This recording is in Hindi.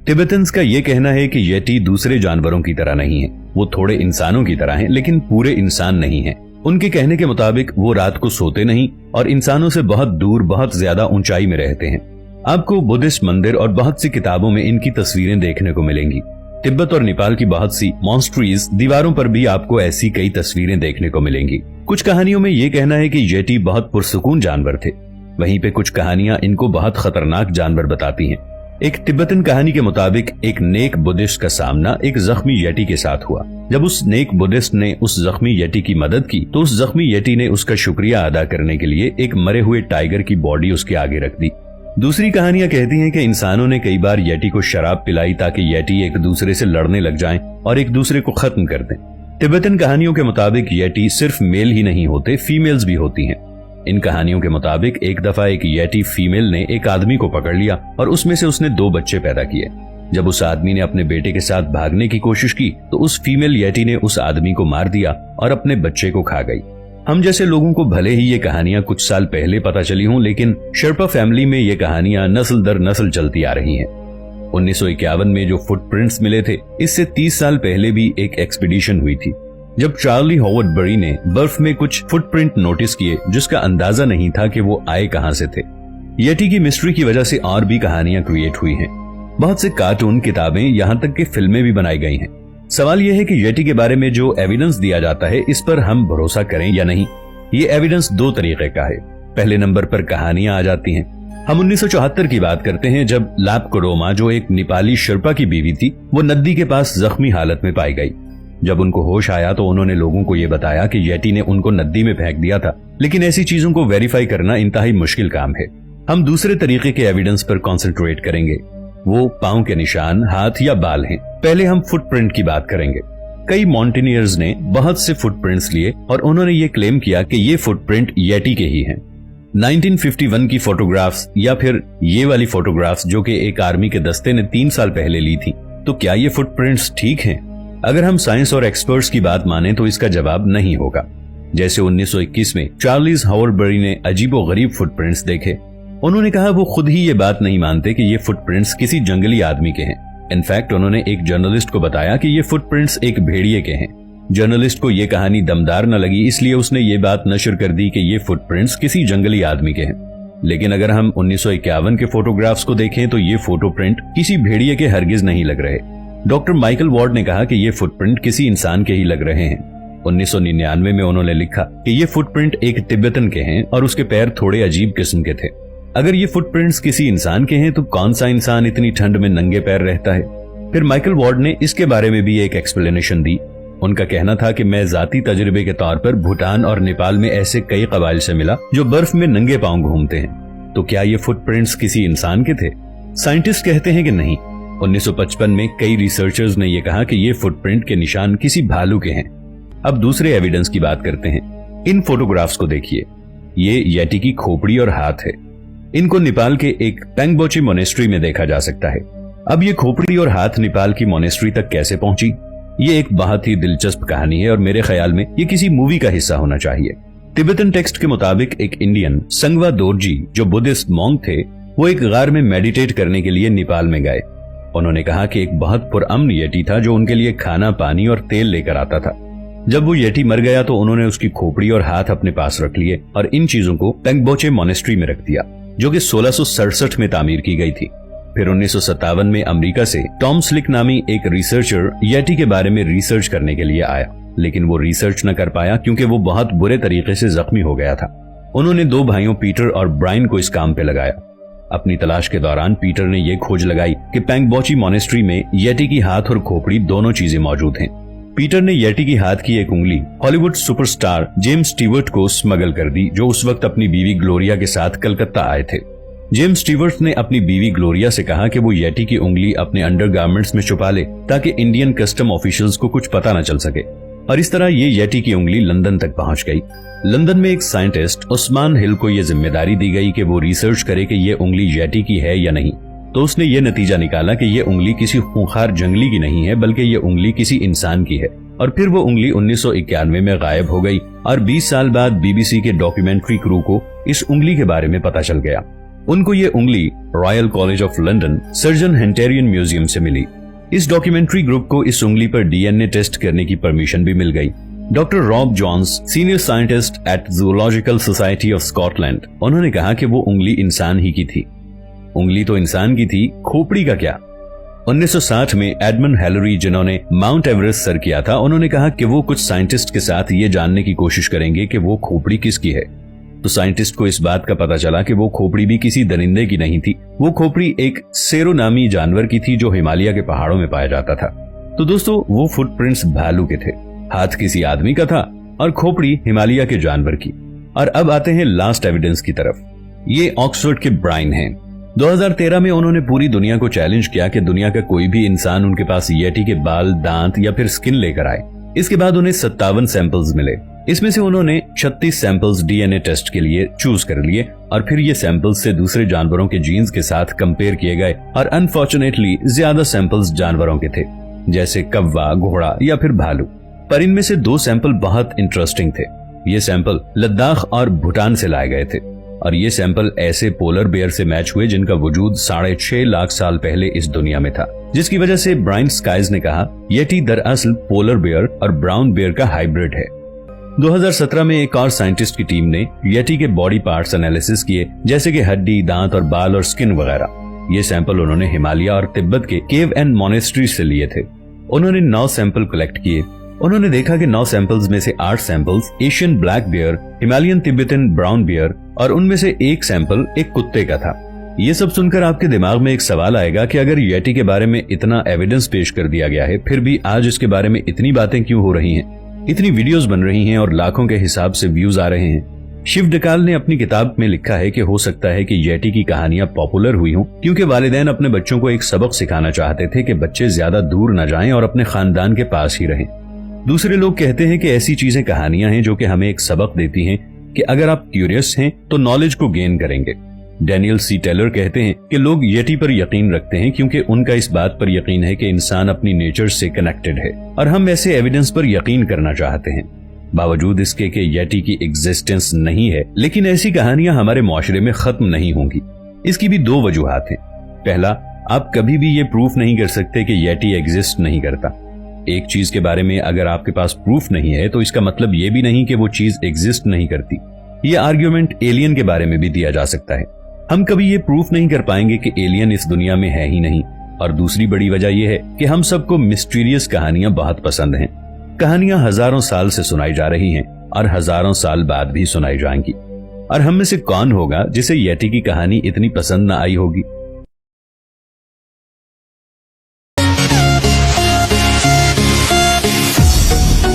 तिब्बतन्स का ये कहना है कि येटी दूसरे जानवरों की तरह नहीं है, वो थोड़े इंसानों की तरह हैं, लेकिन पूरे इंसान नहीं हैं। उनके कहने के मुताबिक वो रात को सोते नहीं और इंसानों से बहुत दूर, बहुत ज्यादा ऊंचाई में रहते हैं। आपको बुद्धिस्ट मंदिर और बहुत सी किताबों में इनकी तस्वीरें देखने को मिलेंगी। तिब्बत और नेपाल की बहुत सी मॉन्स्ट्रीज दीवारों पर भी आपको ऐसी कई तस्वीरें देखने को मिलेंगी। कुछ कहानियों में ये कहना है कि येटी बहुत पुरसुकून जानवर थे, वहीं पे कुछ कहानियां इनको बहुत खतरनाक जानवर बताती हैं। एक तिब्बतन कहानी के मुताबिक एक नेक बुद्धिस्ट का सामना एक जख्मी येटी के साथ हुआ। जब उस नेक बुद्धिस्ट ने उस जख्मी येटी की मदद की तो उस जख्मी येटी ने उसका शुक्रिया अदा करने के लिए एक मरे हुए टाइगर की बॉडी उसके आगे रख दी। दूसरी कहानियां कहती हैं कि इंसानों ने कई बार येटी को शराब पिलाई ताकि येटी एक दूसरे से लड़ने लग जाएं और एक दूसरे को खत्म कर दें। तिब्बतन कहानियों के मुताबिक येटी सिर्फ मेल ही नहीं होते, फीमेल्स भी होती हैं। इन कहानियों के मुताबिक एक दफा एक येटी फीमेल ने एक आदमी को पकड़ लिया और उसमें से उसने 2 बच्चे पैदा किए। जब उस आदमी ने अपने बेटे के साथ भागने की कोशिश की तो उस फीमेल येटी ने उस आदमी को मार दिया और अपने बच्चे को खा गई। हम जैसे लोगों को भले ही ये कहानियां कुछ साल पहले पता चली हों, लेकिन शेर्पा फैमिली में ये कहानियां नस्ल दर नस्ल चलती आ रही हैं। 1951 में जो फुटप्रिंट्स मिले थे, इससे 30 साल पहले भी एक एक्सपीडिशन हुई थी जब चार्ली हॉवर्ड बरी ने बर्फ में कुछ फुटप्रिंट नोटिस किए जिसका अंदाजा नहीं था कि वो आए कहां से थे। येटी की मिस्ट्री की वजह से और भी कहानियां क्रिएट हुई हैं। बहुत से कार्टून, किताबें, यहां तक कि फिल्में भी बनाई गई हैं। सवाल यह है कि येटी के बारे में जो एविडेंस दिया जाता है, इस पर हम भरोसा करें या नहीं। ये एविडेंस 2 तरीके का है। पहले नंबर पर कहानियां आ जाती हैं। हम 1974 की बात करते हैं जब लाप कोडोमा, जो एक नेपाली शेर्पा की बीवी थी, वो नदी के पास जख्मी हालत में पाई गई। जब उनको होश आया तो उन्होंने लोगों को ये बताया कि येटी ने उनको नदी में फेंक दिया था, लेकिन ऐसी चीजों को वेरीफाई करना इंतहाई मुश्किल काम है। हम दूसरे तरीके के एविडेंस पर कॉन्सेंट्रेट करेंगे। वो पांव के निशान, हाथ या बाल हैं। पहले हम फुटप्रिंट की बात करेंगे। कई माउंटेनियर्स ने बहुत से फुटप्रिंट्स लिए और उन्होंने ये क्लेम किया कि ये फुटप्रिंट येटी के ही हैं। 1951 की फोटोग्राफ्स या फिर ये वाली फोटोग्राफ्स जो कि एक आर्मी के दस्ते ने 3 साल पहले ली थी, तो क्या ये फुटप्रिंट्स ठीक हैं? अगर हम साइंस और एक्सपर्ट्स की बात माने तो इसका जवाब नहीं होगा। जैसे 1921 में चार्लीज हॉवर्ड बरी ने अजीबोगरीब फुटप्रिंट्स देखे। उन्होंने कहा वो खुद ही ये बात नहीं मानते कि ये फुटप्रिंट्स किसी जंगली आदमी के हैं। इनफैक्ट उन्होंने एक जर्नलिस्ट को बताया कि ये फुटप्रिंट्स एक भेड़िए के हैं। जर्नलिस्ट को ये कहानी दमदार न लगी, इसलिए उसने ये बात नशर कर दी कि ये फुटप्रिंट्स किसी जंगली आदमी के हैं। लेकिन अगर हम 1951 के फोटोग्राफ्स को देखें तो ये फोटोप्रिंट किसी भेड़िए के हरगिज नहीं लग रहे। डॉक्टर माइकल वार्ड ने कहा कि ये फुटप्रिंट किसी इंसान के ही लग रहे हैं। 1999 में उन्होंने लिखा कि ये फुटप्रिंट एक तिब्बतन के हैं और उसके पैर थोड़े अजीब किस्म के थे। अगर ये फुटप्रिंट्स किसी इंसान के हैं तो कौन सा इंसान इतनी ठंड में नंगे पैर रहता है? फिर माइकल वार्ड ने इसके बारे में भी एक एक्सप्लेनेशन दी। उनका कहना था कि मैं जाती तजुर्बे के तौर पर भूटान और नेपाल में ऐसे कई कबाइल से मिला जो बर्फ में नंगे पांव घूमते हैं, तो क्या ये फुटप्रिंट्स किसी इंसान के थे? साइंटिस्ट कहते हैं कि नहीं। 1955 में कई रिसर्चर्स ने यह कहा कि ये फुटप्रिंट के निशान किसी भालू के हैं। अब दूसरे एविडेंस की बात करते हैं। इन फोटोग्राफ्स को देखिए। ये येटी की खोपड़ी और हाथ है। इनको नेपाल के एक पेंगबोची मोनेस्ट्री में देखा जा सकता है। अब ये खोपड़ी और हाथ नेपाल की मोनेस्ट्री तक कैसे पहुंची? ये एक बहुत ही दिलचस्प कहानी है और मेरे ख्याल में ये किसी मूवी का हिस्सा होना चाहिए। तिब्बतन टेक्स्ट के मुताबिक एक इंडियन संगवा दोरजी जो बुद्धिस्ट मॉन्क थे, वो एक गार में मेडिटेट करने के लिए नेपाल में गए। उन्होंने कहा कि एक बहुत पुरअमन येटी था जो उनके लिए खाना, पानी और तेल लेकर आता था। जब वो येटी मर गया तो उन्होंने उसकी खोपड़ी और हाथ अपने पास रख लिए और इन चीजों को पेंगबोचे मोनेस्ट्री में रख दिया, जो कि 1667 में तामीर की गई थी। फिर 1957 में अमेरिका से टॉम स्लिक नामी एक रिसर्चर येटी के बारे में रिसर्च करने के लिए आया, लेकिन वो रिसर्च न कर पाया क्योंकि वो बहुत बुरे तरीके से जख्मी हो गया था। उन्होंने 2 भाइयों पीटर और ब्रायन को इस काम पे लगाया। अपनी तलाश के दौरान पीटर ने यह खोज लगाई कि पेंगबोची मोनेस्ट्री में येटी की हाथ और खोपड़ी दोनों चीजें मौजूद हैं। पीटर ने येटी की हाथ की एक उंगली हॉलीवुड सुपरस्टार जेम्स स्टीवर्ट को स्मगल कर दी, जो उस वक्त अपनी बीवी ग्लोरिया के साथ कलकत्ता आए थे। जेम्स स्टीवर्ट ने अपनी बीवी ग्लोरिया से कहा कि वो येटी की उंगली अपने अंडरगारमेंट्स में छुपा ले ताकि इंडियन कस्टम ऑफिशियल्स को कुछ पता न चल सके, और इस तरह ये येटी की उंगली लंदन तक पहुंच गई। लंदन में एक साइंटिस्ट उस्मान हिल को यह जिम्मेदारी दी गई कि वो रिसर्च करे कि ये उंगली येटी की है या नहीं। तो उसने ये नतीजा निकाला कि ये उंगली किसी खूंखार जंगली की नहीं है, बल्कि ये उंगली किसी इंसान की है। और फिर वो उंगली 1991 में गायब हो गई और 20 साल बाद बीबीसी के डॉक्यूमेंट्री क्रू को इस उंगली के बारे में पता चल गया। उनको ये उंगली royal college of London surgeon Hunterian museum से मिली। इस डॉक्यूमेंट्री ग्रुप को इस उंगली पर डीएनए टेस्ट करने की परमिशन भी मिल गई। Doctor Rob Johns, senior scientist at zoological society of Scotland, उन्होंने कहा कि वो उंगली इंसान ही की थी। उंगली तो इंसान की थी, खोपड़ी का क्या? 1960 में एडमंड हेलरी, जिन्होंने माउंट एवरेस्ट सर किया था, उन्होंने कहा कि वो कुछ साइंटिस्ट के साथ ये जानने की कोशिश करेंगे कि वो खोपड़ी किसकी है। तो साइंटिस्ट को इस बात का पता चला कि वो खोपड़ी भी किसी दरिंदे की नहीं थी, वो खोपड़ी एक सेरो नामी जानवर की थी जो हिमालय के पहाड़ों में पाया जाता था। तो दोस्तों, वो फुटप्रिंट्स भालू के थे, हाथ किसी आदमी का था और खोपड़ी हिमालय के जानवर की। और अब आते हैं लास्ट एविडेंस की तरफ। ये ऑक्सफोर्ड के ब्रायन हैं। 2013 में उन्होंने पूरी दुनिया को चैलेंज किया कि दुनिया का कोई भी इंसान उनके पास येटी के बाल, दांत या फिर स्किन लेकर आए। इसके बाद उन्हें 57 सैंपल्स मिले। इसमें से उन्होंने 36 सैंपल्स डीएनए टेस्ट के लिए चूज कर लिए और फिर ये सैंपल्स से दूसरे जानवरों के जीन्स के साथ कंपेयर किए गए और अनफॉर्चुनेटली ज्यादा सैंपल्स जानवरों के थे, जैसे कौवा, घोड़ा या फिर भालू। पर इनमें से 2 सैंपल बहुत इंटरेस्टिंग थे। ये सैंपल लद्दाख और भूटान से लाए गए थे और ये सैंपल ऐसे पोलर बेयर से मैच हुए जिनका वजूद 6.5 लाख साल पहले इस दुनिया में था, जिसकी वजह से ब्रायन स्काइज ने कहा येटी दरअसल पोलर बेयर और ब्राउन बेयर का हाइब्रिड है। 2017 में एक और साइंटिस्ट की टीम ने येटी के बॉडी पार्ट्स एनालिसिस किए, जैसे कि हड्डी, दांत और बाल और स्किन वगैरह। ये सैंपल उन्होंने हिमालय और तिब्बत के केव एंड मोनेस्ट्री से लिए थे। उन्होंने 9 सैंपल कलेक्ट किए। उन्होंने देखा कि 9 सैंपल्स में से 8 samples Asian black bear, Himalayan Tibetan brown bear और उनमें से एक सैंपल एक कुत्ते का था। ये सब सुनकर आपके दिमाग में एक सवाल आएगा कि अगर येटी के बारे में इतना एविडेंस पेश कर दिया गया है, फिर भी आज इसके बारे में इतनी बातें क्यों हो रही हैं, इतनी वीडियोस बन रही हैं और लाखों के हिसाब से व्यूज आ रहे हैं? शिव डकाल ने अपनी किताब में लिखा है कि हो सकता है कि येटी की कहानियां पॉपुलर हुई हों क्योंकि वालिदैन अपने बच्चों को एक सबक सिखाना चाहते थे कि बच्चे ज्यादा दूर न जाएं और अपने खानदान के पास ही रहें। दूसरे लोग कहते हैं कि ऐसी चीजें कहानियां हैं जो कि हमें एक सबक देती हैं कि अगर आप क्यूरियस हैं तो नॉलेज को गेन करेंगे। डैनियल सी टेलर कहते हैं कि लोग येटी पर यकीन रखते हैं क्योंकि उनका इस बात पर यकीन है कि इंसान अपनी नेचर से कनेक्टेड है और हम ऐसे एविडेंस पर यकीन करना चाहते हैं। बावजूद इसके कि येटी की एग्जिस्टेंस नहीं है, लेकिन ऐसी कहानियां हमारे मुआशरे में खत्म नहीं होंगी। इसकी भी 2 वजूहात हैं। पहला, आप कभी भी ये प्रूफ नहीं कर सकते कि येटी एग्जिस्ट नहीं करता। एक चीज के बारे में अगर आपके पास प्रूफ नहीं है तो इसका मतलब ये भी नहीं कि वो चीज एग्जिस्ट नहीं करती। ये आर्ग्यूमेंट एलियन के बारे में भी दिया जा सकता है। हम कभी ये प्रूफ नहीं कर पाएंगे कि एलियन इस दुनिया में है ही नहीं। और दूसरी बड़ी वजह यह है कि हम सबको मिस्टीरियस कहानियां बहुत पसंद हैं। कहानियां हजारों साल से सुनाई जा रही हैं और हजारों साल बाद भी सुनाई जाएंगी। और हम में से कौन होगा जिसे येटी की कहानी इतनी पसंद न आई होगी?